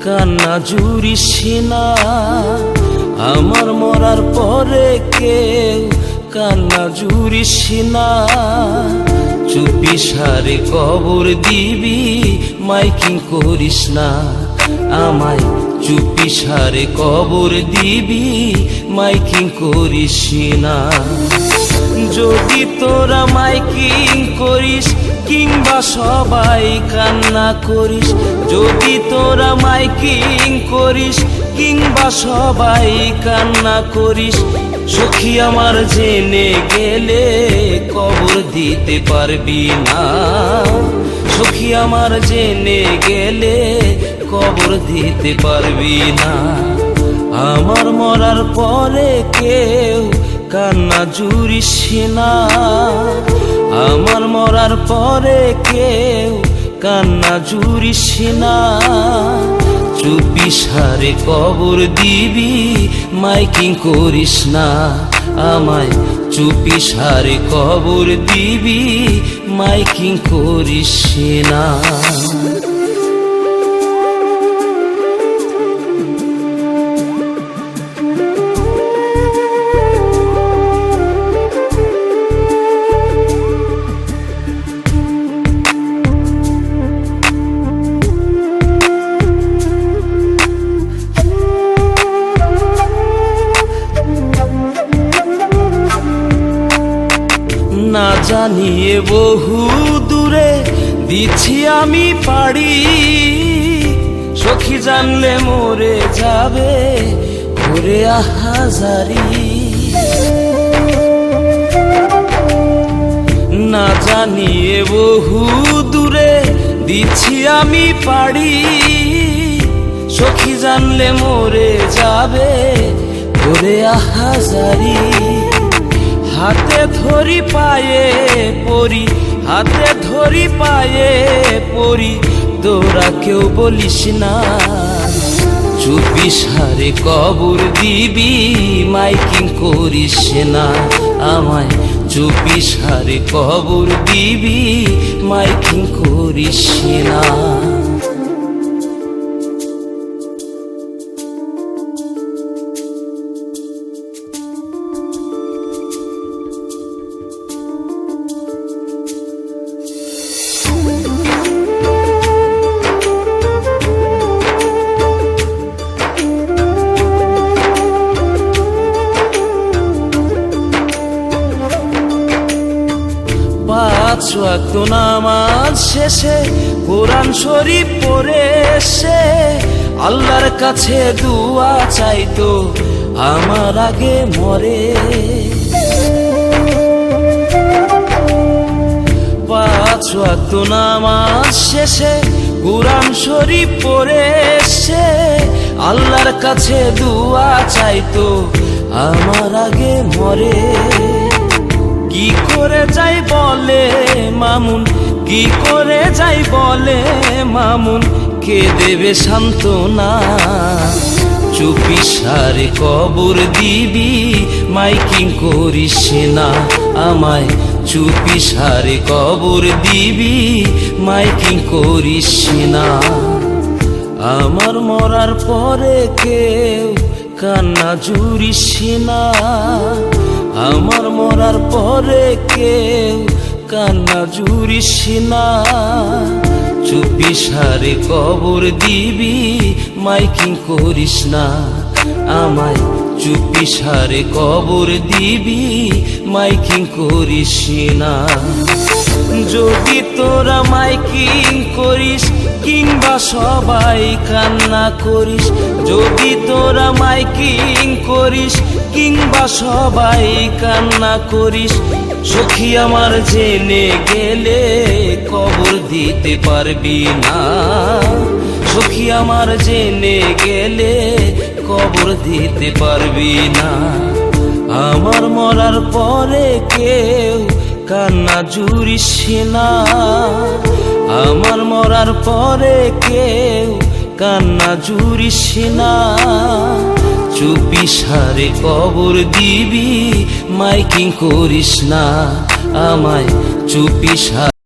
কান্না জুড়িস না। আমার মরার পরে কেউ কান্না জুড়িস না। চুপি সারে কবর দিবি, মাইকিং করিস না। আমায় চুপি সারে কবর দিবি, মাইকিং করিস না। যদি তোরা মাইকিং করিস কিংবা সবাই কান্না করিস, যদি তোরা মাইকিং করিস কিংবা সবাই কান্না করিস, সখী আমার জেনে গেলে কবর দিতে পারবি না। সখী আমার জেনে গেলে কবর দিতে পারবি না। আমার মরার পরে কেউ কান্না জুড়িস না। আমার মরার পরে কেউ কান্না জুড়িস না। চুপি সারে কবর দিবি, মাইকিং করিস না। আমায় চুপি সারে কবর দিবি, মাইকিং করিস না। না জানিয়ে বহু দূরে দিচ্ছি আমি পাড়ি, সখী জানলে মরে যাবে ঘুরে আহাজারি। না জানিয়ে বহু দূরে দিচ্ছি আমি পাড়ি, সখী জানলে মরে যাবে ঘুরে আহাজারি। হাতে ধরি পায়ে পড়ি, হাতে ধরি পায়ে পড়ি, তোরা কেউ বলিস না। চুপি সারে কবর দিবি, মাইকিং করিস না। আমায় চুপি সারে কবর দিবি, মাইকিং করিস না। পাঁচ ওয়াক্ত নামাজ শেষে কোরআন শরীফ পড়ে এসে আল্লাহর কাছে দুয়া চাইতো আমার আগে মরে। পাঁচ ওয়াক্ত নামাজ শেষে কোরআন শরীফ পড়ে এসে আল্লাহর কাছে দুয়া চাইতো আমার আগে মরে। কি করে যাই বলে মামুন, কি করে যাই বলে মামুন, কে দেবে সান্ত্বনা। চুপি সারে কবর দিবি, মাইকিং করিস না। আমায় চুপি সারে কবর দিবি, মাইকিং করিস না। আমার মরার পরে কেউ কান্না জুড়িস না। আমার মরার পরে কেউ কান্না জুড়িস না। চুপি সারে কবর দিবি, মাইকিং করিস না। আমায় চুপি সারে কবর দিবি, মাইকিং করিস না। যদি তোরা মাইকিং করিস কিংবা সবাই কান্না করিস, যদি তোরা মাইকিং করিস কিংবা সবাই কান্না করিস, সখী আমার জেনে গেলে কবর দিতে পারবি না। সখী আমার জেনে গেলে কবর দিতে পারবি না। আমার মরার পরে কেউ কান্না জুড়িস না। আমার মরার পরে কেউ কান্না জুড়িস না। চুপি সারে কবর দিবি, মাইকিং করিস না। আমায় চুপি সারে